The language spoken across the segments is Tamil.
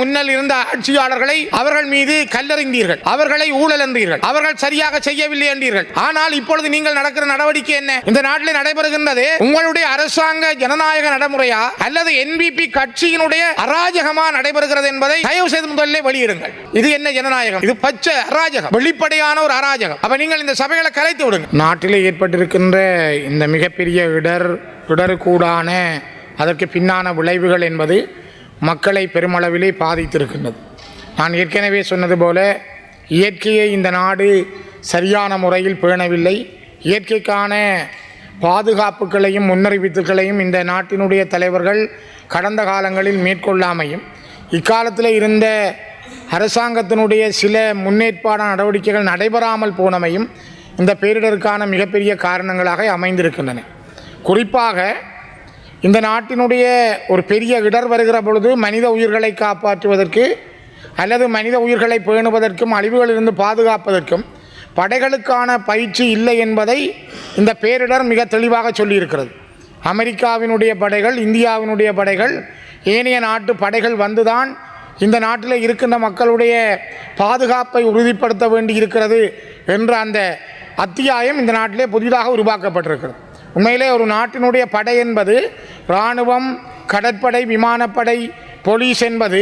முன்னல் இருந்த ஆட்சியாளர்களை அவர்கள் மீது கல்லெறிந்தீர்கள், அவர்களை ஊழல் என்றீர்கள், அவர்கள் சரியாக செய்யவில்லை என்றீர்கள். ஆனால் இப்பொழுது நீங்கள் நடக்கிற நடவடிக்கை என்ன? இந்த நாட்டில் நடைபெறுகின்றது உங்களுடைய அரசாங்க ஜனநாயக நடைமுறையா அல்லது என்பிபி கட்சியினுடைய அராஜகமா நடைபெறுகிறது என்பதை தயவு செய்து முதல்ல வெளியிடுங்கள். இது என்ன ஜனநாயகம்? இது பச்சை அராஜகம், வெளிப்படையான ஒரு அராஜகம். அப்ப நீங்கள் இந்த சபைகளை கலைத்து விடுங்க. நாட்டிலே ஏற்பட்டிருக்கின்ற இந்த மிகப்பெரிய இடருக்கூடான அதற்கு பின்னான விளைவுகள் என்பது மக்களை பெருமளவிலே பாதித்திருக்கின்றது. நான் ஏற்கனவே சொன்னது போல இயற்கையை இந்த நாடு சரியான முறையில் பேணவில்லை. இயற்கைக்கான பாதுகாப்புகளையும் முன்னறிவிப்புகளையும் இந்த நாட்டினுடைய தலைவர்கள் கடந்த காலங்களில் மேற்கொள்ளாமையும் இக்காலத்தில் இருந்த அரசாங்கத்தினுடைய சில முன்னேற்பாடான நடவடிக்கைகள் நடைபெறாமல் போனமையும் இந்த பேரிடருக்கான மிகப்பெரிய காரணங்களாக அமைந்திருக்கின்றன. குறிப்பாக இந்த நாட்டினுடைய ஒரு பெரிய இடர் வருகிற பொழுது மனித உயிர்களை காப்பாற்றுவதற்கு அல்லது மனித உயிர்களை பேணுவதற்கும் அழிவுகளிலிருந்து பாதுகாப்பதற்கும் படைகளுக்கான பயிற்சி இல்லை என்பதை இந்த பேரிடர் மிக தெளிவாக சொல்லியிருக்கிறது. அமெரிக்காவினுடைய படைகள், இந்தியாவினுடைய படைகள், ஏனைய நாட்டு படைகள் வந்துதான் இந்த நாட்டில் இருக்கின்ற மக்களுடைய பாதுகாப்பை உறுதிப்படுத்த வேண்டி இருக்கிறது என்ற அந்த அத்தியாயம் இந்த நாட்டிலே புதிதாக உருவாக்கப்பட்டிருக்கிறது. உண்மையிலே ஒரு நாட்டினுடைய படை என்பது இராணுவம், கடற்படை, விமானப்படை, போலீஸ் என்பது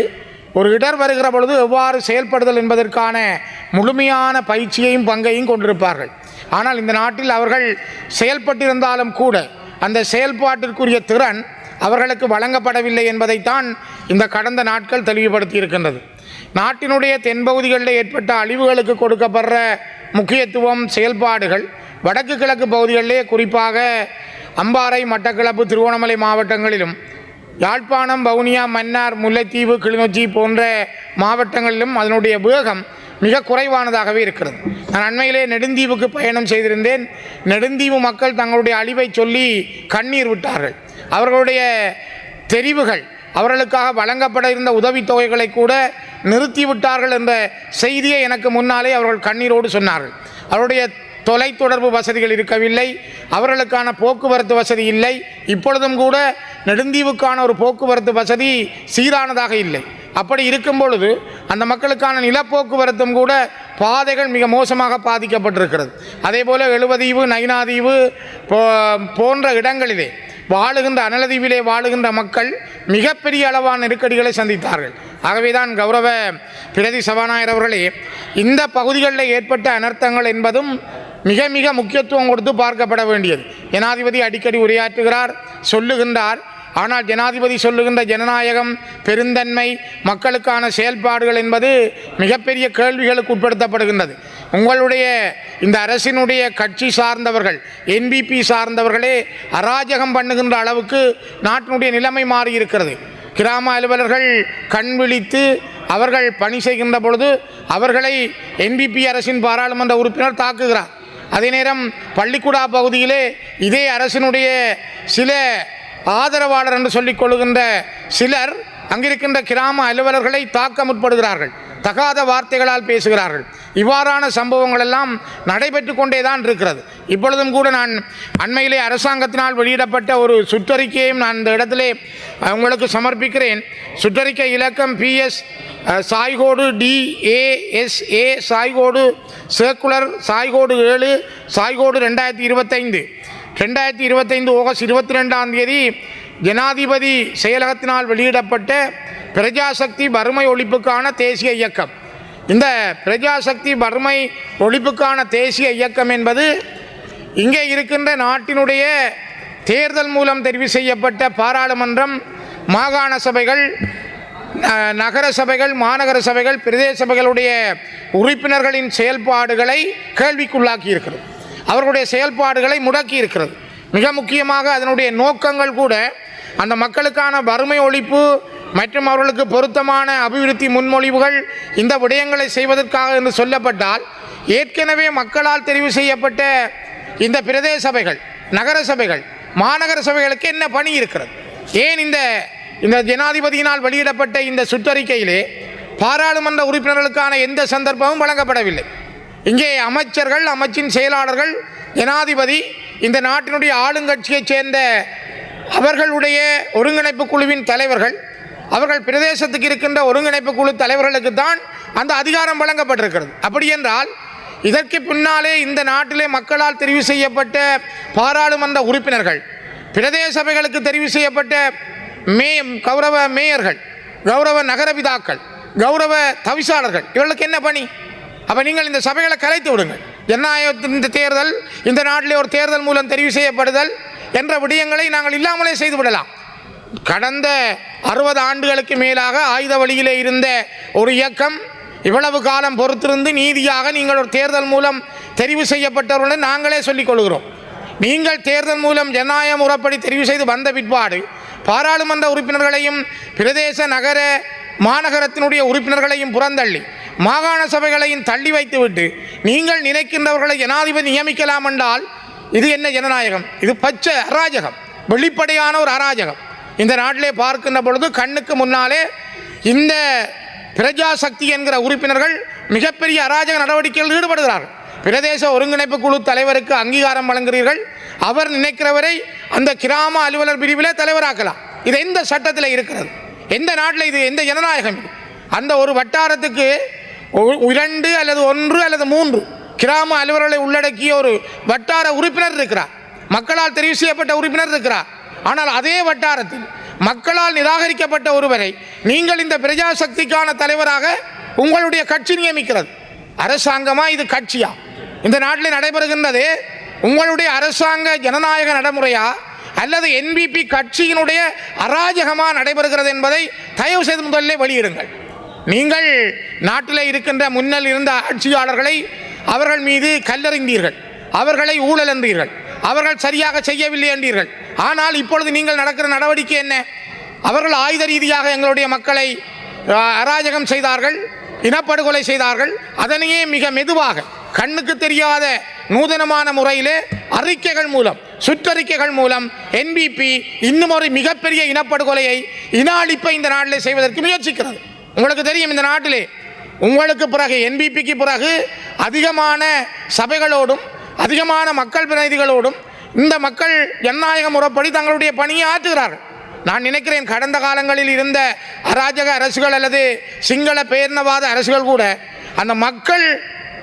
ஒரு இடர் வருகிற பொழுது எவ்வாறு செயல்படுதல் என்பதற்கான முழுமையான பயிற்சியையும் பங்கையும் கொண்டிருப்பார்கள். ஆனால் இந்த நாட்டில் அவர்கள் செயல்பட்டிருந்தாலும் கூட அந்த செயல்பாட்டிற்குரிய திறன் அவர்களுக்கு வழங்கப்படவில்லை என்பதைத்தான் இந்த கடந்த நாட்கள் தெளிவுபடுத்தி இருக்கின்றது. நாட்டினுடைய தென்பகுதிகளில் ஏற்பட்ட அழிவுகளுக்கு கொடுக்கப்படுற முக்கியத்துவம், செயல்பாடுகள் வடக்கு கிழக்கு பகுதிகளிலே குறிப்பாக அம்பாறை, மட்டக்களப்பு, திருவோணமலை மாவட்டங்களிலும் யாழ்ப்பாணம், வவுனியா, மன்னார், முல்லைத்தீவு, கிளிநொச்சி போன்ற மாவட்டங்களிலும் அதனுடைய வேகம் மிக குறைவானதாகவே இருக்கிறது. நான் அண்மையிலே நெடுந்தீவுக்கு பயணம் செய்திருந்தேன். நெடுந்தீவு மக்கள் தங்களுடைய அழிவை சொல்லி கண்ணீர் விட்டார்கள். அவர்களுடைய தெரிவுகள், அவர்களுக்காக வழங்கப்பட இருந்த உதவித்தொகைகளை கூட நிறுத்திவிட்டார்கள் என்ற செய்தியை எனக்கு முன்னாலே அவர்கள் கண்ணீரோடு சொன்னார்கள். அவருடைய தொலைத்தொடர்பு வசதிகள் இருக்கவில்லை, அவர்களுக்கான போக்குவரத்து வசதி இல்லை. இப்பொழுதும் கூட நெடுந்தீவுக்கான ஒரு போக்குவரத்து வசதி சீரானதாக இல்லை. அப்படி இருக்கும் பொழுது அந்த மக்களுக்கான நிலப்போக்குவரத்தும் கூட பாதைகள் மிக மோசமாக பாதிக்கப்பட்டிருக்கிறது. அதே போல் எழுவதீவு, நயினாதீவு போன்ற இடங்களிலே வாழுகின்ற, அனலதீவிலே வாழுகின்ற மக்கள் மிகப்பெரிய அளவான நெருக்கடிகளை சந்தித்தார்கள். ஆகவேதான் கௌரவ பிரதி சபாநாயகர் அவர்களே, இந்த பகுதிகளில் ஏற்பட்ட அனர்த்தங்கள் என்பதும் மிக மிக முக்கியத்துவம் கொடுத்து பார்க்கப்பட வேண்டியது. ஜனாதிபதி அடிக்கடி உரையாற்றுகிறார், சொல்லுகின்றார். ஆனால் ஜனாதிபதி சொல்லுகின்ற ஜனநாயகம், பெருந்தன்மை, மக்களுக்கான செயல்பாடுகள் என்பது மிகப்பெரிய கேள்விகளுக்கு உட்படுத்தப்படுகின்றது. உங்களுடைய இந்த அரசினுடைய கட்சி சார்ந்தவர்கள், என்பிபி சார்ந்தவர்களே அராஜகம் பண்ணுகின்ற அளவுக்கு நாட்டினுடைய நிலைமை மாறியிருக்கிறது. கிராம அலுவலர்கள் கண் விழித்து அவர்கள் பணி செய்கின்ற பொழுது அவர்களை என்பிபி அரசின் பாராளுமன்ற உறுப்பினர் தாக்குகிறார். அதே நேரம் பள்ளிக்கூடா பகுதியிலே இதே அரசினுடைய சில ஆதரவாளர் என்று சொல்லிக் கொள்கின்ற சிலர் அங்கிருக்கின்ற கிராம அலுவலர்களை தாக்க முற்படுகிறார்கள், தகாத வார்த்தைகளால் பேசுகிறார்கள். இவ்வாறான சம்பவங்கள் எல்லாம் நடைபெற்று கொண்டே தான் இருக்கிறது. இப்பொழுதும் கூட நான் அண்மையிலே அரசாங்கத்தினால் வெளியிடப்பட்ட ஒரு சுற்றறிக்கையையும் நான் இந்த இடத்திலே உங்களுக்கு சமர்ப்பிக்கிறேன். சுற்றறிக்கை இலக்கம் PS சாய்கோடு DASA சாய்கோடு சர்க்குலர் சாய்கோடு 7 சாய்கோடு 2025 ஆகஸ்ட் 22 ஜனாதிபதி செயலகத்தினால் வெளியிடப்பட்ட பிரஜாசக்தி வறுமை ஒழிப்புக்கான தேசிய இயக்கம். இந்த பிரஜாசக்தி வறுமை ஒழிப்புக்கான தேசிய இயக்கம் என்பது இங்கே இருக்கின்ற நாட்டினுடைய தேர்தல் மூலம் தெரிவு செய்யப்பட்ட பாராளுமன்றம், மாகாண சபைகள், நகர சபைகள், மாநகர சபைகள், பிரதேச சபைகளுடைய உறுப்பினர்களின் செயல்பாடுகளை கேள்விக்குள்ளாக்கி இருக்கிறது. அவர்களுடைய செயல்பாடுகளை முடக்கி இருக்கிறது. மிக முக்கியமாக அதனுடைய நோக்கங்கள் கூட அந்த மக்களுக்கான வறுமை ஒழிப்பு மற்றும் அவர்களுக்கு பொருத்தமான அபிவிருத்தி முன்மொழிவுகள், இந்த விடயங்களை செய்வதற்காக என்று சொல்லப்பட்டால், ஏற்கனவே மக்களால் தெரிவு செய்யப்பட்ட இந்த பிரதேச சபைகள், நகர சபைகள், மாநகர சபைகளுக்கு என்ன பணி இருக்கிறது? ஏன் இந்த ஜனாதிபதியினால் வெளியிடப்பட்ட இந்த சுற்றறிக்கையிலே பாராளுமன்ற உறுப்பினர்களுக்கான எந்த சந்தர்ப்பமும் வழங்கப்படவில்லை. இங்கே அமைச்சர்கள், அமைச்சின் செயலாளர்கள், ஜனாதிபதி, இந்த நாட்டினுடைய ஆளுங்கட்சியைச் சேர்ந்த அவர்களுடைய ஒருங்கிணைப்பு குழுவின் தலைவர்கள் அவர்கள் பிரதேசத்துக்கு இருக்கின்ற ஒருங்கிணைப்பு குழு தலைவர்களுக்கு தான் அந்த அதிகாரம் வழங்கப்பட்டிருக்கிறது. அப்படி என்றால் இதற்கு பின்னாலே இந்த நாட்டிலே மக்களால் தெரிவு செய்யப்பட்ட பாராளுமன்ற உறுப்பினர்கள், பிரதேச சபைகளுக்கு தெரிவு செய்யப்பட்ட கௌரவ மேயர்கள், கௌரவ நகரபிதாக்கள், கௌரவ தவிசாளர்கள், இவர்களுக்கு என்ன பணி? அப்போ நீங்கள் இந்த சபைகளை கலைத்து விடுங்கள். ஜனநாயகத்தின் தேர்தல், இந்த நாட்டிலே ஒரு தேர்தல் மூலம் தெரிவு செய்யப்படுதல் என்ற விடயங்களை நாங்கள் இல்லாமலே செய்து விடலாம். கடந்த 60 ஆண்டுகளுக்கு மேலாக ஆயுத வழியிலே இருந்த ஒரு இயக்கம் இவ்வளவு காலம் பொறுத்திருந்து நீதியாக நீங்கள் ஒரு தேர்தல் மூலம் தெரிவு செய்யப்பட்டவர்களை நாங்களே சொல்லிக் கொள்கிறோம். நீங்கள் தேர்தல் மூலம் ஜனநாயக முறைப்படி தெரிவு செய்து வந்த பிற்பாடு பாராளுமன்ற உறுப்பினர்களையும் பிரதேச நகர மாநகரத்தினுடைய உறுப்பினர்களையும் புறந்தள்ளி மாகாண சபைகளையும் தள்ளி வைத்துவிட்டு நீங்கள் நினைக்கின்றவர்களை ஜனாதிபதி நியமிக்கலாம் என்றால் இது என்ன ஜனநாயகம்? இது பச்சை அராஜகம், வெளிப்படையான ஒரு அராஜகம். இந்த நாட்டிலே பார்க்கின்ற பொழுது கண்ணுக்கு முன்னாலே இந்த பிரஜா சக்தி என்கிற உறுப்பினர்கள் மிகப்பெரிய அராஜக நடவடிக்கைகளில் ஈடுபடுகிறார்கள். பிரதேச ஒருங்கிணைப்பு குழு தலைவருக்கு அங்கீகாரம் வழங்குகிறீர்கள். அவர் நினைக்கிறவரை அந்த கிராம அலுவலர் பிரிவிலே தலைவராக்கலாம். இது எந்த சட்டத்தில் இருக்கிறது? எந்த நாட்டில் இது? எந்த ஜனநாயகம்? அந்த ஒரு வட்டாரத்துக்கு 2 அல்லது 1 அல்லது 3 கிராம அலுவலர்களை உள்ளடக்கிய ஒரு வட்டார உறுப்பினர் இருக்கிறார், மக்களால் தெரிவு செய்யப்பட்ட உறுப்பினர் இருக்கிறார். ஆனால் அதே வட்டாரத்தில் மக்களால் நிராகரிக்கப்பட்ட ஒருவரை நீங்கள் இந்த பிரஜா சக்திக்கான தலைவராக உங்களுடைய கட்சி நியமிக்கிறது. அரசாங்கமா இது கட்சியா? இந்த நாட்டில் நடைபெறுகின்றது உங்களுடைய அரசாங்க ஜனநாயக நடைமுறையா அல்லது என்பிபி கட்சியினுடைய அராஜகமா நடைபெறுகிறது என்பதை தயவு செய்து முதலில் வெளியிடுங்கள். நீங்கள் நாட்டில் இருக்கின்ற முன்னல் இருந்த ஆட்சியாளர்களை அவர்கள் மீது கல்லெறிந்தீர்கள், அவர்களை ஊழல் என்றீர்கள், அவர்கள் சரியாக செய்யவில்லை என்றீர்கள். ஆனால் இப்பொழுது நீங்கள் நடக்கிற நடவடிக்கை என்ன? அவர்கள் ஆயுத ரீதியாக எங்களுடைய மக்களை அராஜகம் செய்தார்கள், இனப்படுகொலை செய்தார்கள். அதனையே மிக மெதுவாக கண்ணுக்கு தெரியாத நூதனமான முறையிலே அறிக்கைகள் மூலம், சுற்றறிக்கைகள் மூலம் என்பிபி இன்னும் ஒரு மிகப்பெரிய இனப்படுகொலையை, இன அழிப்பை இந்த நாட்டிலே செய்வதற்கு முயற்சிக்கிறது. உங்களுக்கு தெரியும், இந்த நாட்டிலே உங்களுக்கு பிறகு என்பிபிக்கு பிறகு அதிகமான சபைகளோடும் அதிகமான மக்கள் பிரதிநிதிகளோடும் இந்த மக்கள் ஜனநாயக முறைப்படி தங்களுடைய பணியை ஆற்றுகிறார்கள். நான் நினைக்கிறேன் கடந்த காலங்களில் இருந்த அராஜக அரசுகள் அல்லது சிங்கள பேரினவாத அரசுகள் கூட அந்த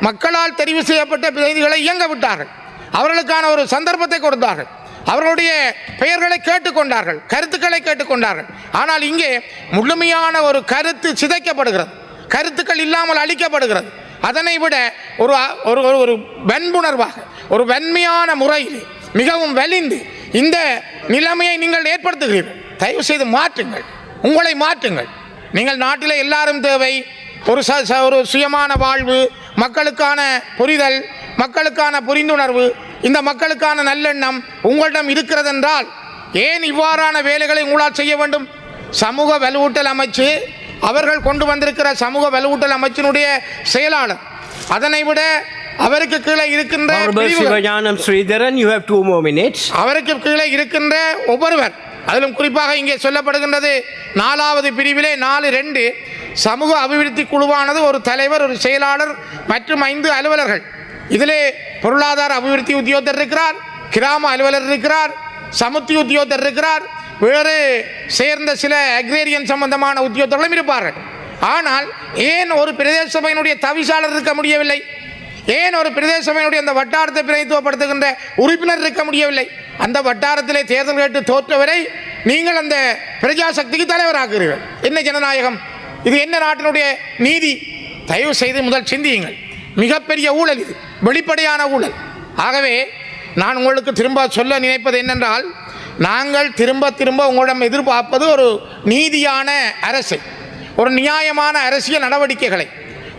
மக்களால் தெரிவு செய்யப்பட்ட பிரதிநிதிகளை இயங்க விட்டார்கள். அவர்களுக்கான ஒரு சந்தர்ப்பத்தை கொடுத்தார்கள், அவர்களுடைய பெயர்களை கேட்டுக்கொண்டார்கள், கருத்துக்களை கேட்டுக்கொண்டார்கள். ஆனால் இங்கே முழுமையான ஒரு கருத்து சிதைக்கப்படுகிறது, கருத்துக்கள் இல்லாமல் அளிக்கப்படுகிறது. அதனை விட ஒரு ஒரு வன்புணர்வாக, ஒரு வன்மையான முறையில் மிகவும் வலிந்து இந்த நிலைமையை நீங்கள் ஏற்படுத்துகிறீர்கள். தயவு செய்து மாற்றுங்கள், உங்களை மாற்றுங்கள். நீங்கள் நாட்டில் எல்லாரும் தேவை, ஒரு சுயமான வாழ்வு, மக்களுக்கான புரிதல், மக்களுக்கான புரிந்துணர்வு, இந்த மக்களுக்கான நல்லெண்ணம் உங்களிடம் இருக்கிறதென்றால் ஏன் இவ்வாறான வேலைகளை உங்களால் செய்ய வேண்டும்? சமூக வலுவூட்டல் அமைச்சு, அவர்கள் கொண்டு வந்திருக்கிற சமூக வலுவூட்டல் அமைச்சினுடைய செயலாளர், அதனை விட அவருக்கு கீழே இருக்கின்ற அவருக்கு கீழே இருக்கின்ற ஒவ்வொருவர், அதிலும் குறிப்பாக இங்கே சொல்லப்படுகின்றது 4வது பிரிவிலே 4.2 சமூக அபிவிருத்தி குழுவானது ஒரு தலைவர், ஒரு செயலாளர் மற்றும் 5 அலுவலர்கள். இதிலே பொருளாதார அபிவிருத்தி உத்தியோகத்தர் இருக்கிறார், கிராம அலுவலர் இருக்கிறார், சமுத்தி உத்தியோகத்தர் இருக்கிறார், வேறு சேர்ந்த சில அக்ரேரியன் சம்பந்தமான உத்தியோகத்தர்களும் இருப்பார்கள். ஆனால் ஏன் ஒரு பிரதேச சபையினுடைய தவிசாளர் இருக்க முடியவில்லை? ஏன் ஒரு பிரதேச சபையினுடைய அந்த வட்டாரத்தை பிரதிநிதித்துவப்படுத்துகின்ற உறுப்பினர் இருக்க முடியவில்லை? அந்த வட்டாரத்திலே தேர்தல் கேட்டு தோற்றவரை நீங்கள் அந்த பிரஜா சக்திக்கு தலைவராக்குகிறீர்கள். என்ன ஜனநாயகம் இது? என்ன நாட்டினுடைய நீதி? தயவு செய்து முதல் சிந்தியுங்கள். மிகப்பெரிய ஊழல் இது, வெளிப்படையான ஊழல். ஆகவே நான் உங்களுக்கு திரும்ப சொல்ல நினைப்பது என்னென்றால், நாங்கள் திரும்ப திரும்ப உங்களிடம் எதிர்பார்ப்பது ஒரு நீதியான அரசு, ஒரு நியாயமான அரசியல் நடவடிக்கைகளை,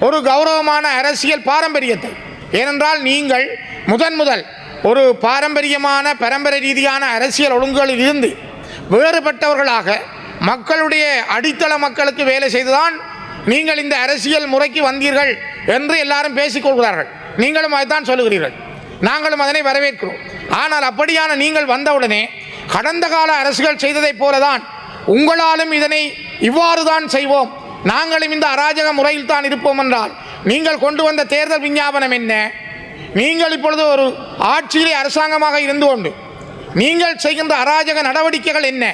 ஒரு கௌரவமான அரசியல் பாரம்பரியத்தை. ஏனென்றால் நீங்கள் முதல் ஒரு பாரம்பரியமான பரம்பரை ரீதியான அரசியல் ஒழுங்குகளில் இருந்து வேறுபட்டவர்களாக மக்களுடைய அடித்தள மக்களுக்கு வேலை செய்துதான் நீங்கள் இந்த அரசியல் முறைக்கு வந்தீர்கள் என்று எல்லாரும் பேசிக்கொள்கிறார்கள். நீங்களும் அதைத்தான் சொல்லுகிறீர்கள், நாங்களும் அதனை வரவேற்கிறோம். ஆனால் அப்படியான நீங்கள் வந்தவுடனே கடந்த கால அரசுகள் செய்ததைப் போலதான் உங்களாலும் இதனை இவ்வாறு தான் செய்வோம், நாங்களும் இந்த அராஜக முறையில் தான் இருப்போம் என்றால் நீங்கள் கொண்டு வந்த தேர்தல் விஞ்ஞாபனம் என்ன? நீங்கள் இப்பொழுது ஒரு ஆட்சியிலே அரசாங்கமாக இருந்து கொண்டு நீங்கள் செய்கின்ற அராஜக நடவடிக்கைகள் என்ன?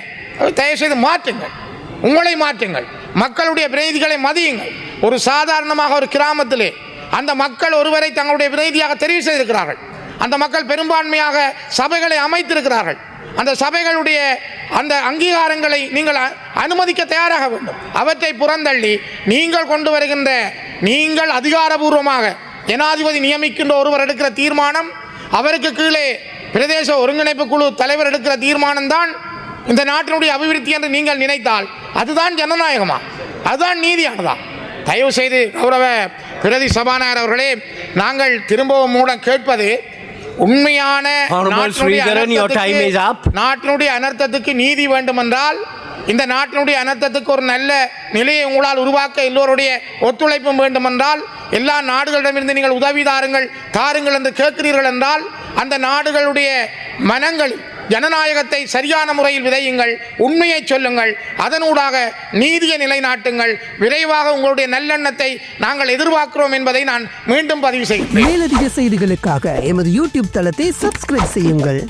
தயவு செய்து மாற்றுங்கள். உங்களை மாற்றுங்கள், மக்களுடைய பிரதிநிதிகளை மதியுங்கள். ஒரு சாதாரணமாக ஒரு கிராமத்திலே அந்த மக்கள் ஒருவரை தங்களுடைய பிரதிநிதியாக தெரிவு செய்திருக்கிறார்கள். அந்த மக்கள் பெரும்பான்மையாக சபைகளை அமைத்திருக்கிறார்கள். அந்த சபைகளுடைய அந்த அங்கீகாரங்களை நீங்கள் அனுமதிக்க தயாராக வேண்டும். அவற்றை புறந்தள்ளி நீங்கள் கொண்டு வருகின்ற, நீங்கள் அதிகாரபூர்வமாக ஜனாதிபதி நியமிக்கின்ற ஒருவர் எடுக்கிற தீர்மானம், அவருக்கு கீழே பிரதேச ஒருங்கிணைப்பு குழு தலைவர் எடுக்கிற தீர்மானம் தான் இந்த நாட்டினுடைய அபிவிருத்தி என்று நீங்கள் நினைத்தால் அதுதான் ஜனநாயகமா? அதுதான் நீதியானதா? தயவு செய்து கௌரவ பிரதி சபாநாயகர் அவர்களே, நாங்கள் திரும்பவும் மூலம் கேட்பது, உண்மையான நாட்டினுடைய அனர்த்தத்துக்கு நீதி வேண்டுமென்றால், இந்த நாட்டினுடைய அனர்த்தத்துக்கு ஒரு நல்ல நிலையை உங்களால் உருவாக்க எல்லோருடைய ஒத்துழைப்பும் வேண்டுமென்றால், எல்லா நாடுகளிடமிருந்து நீங்கள் உதவி தாருங்கள் என்று கேட்கிறீர்கள் என்றால், அந்த நாடுகளுடைய மனங்கள் ஜனநாயகத்தை சரியான முறையில் விதையுங்கள், உண்மையை சொல்லுங்கள், அதனூடாக நீதியை நிலைநாட்டுங்கள். விரைவாக உங்களுடைய நல்லெண்ணத்தை நாங்கள் எதிர்பார்க்கிறோம் என்பதை நான் மீண்டும் பதிவு செய்கிறேன். மேலதிக செய்திகளுக்காக எமது யூடியூப் தளத்தை சப்ஸ்கிரைப் செய்யுங்கள்.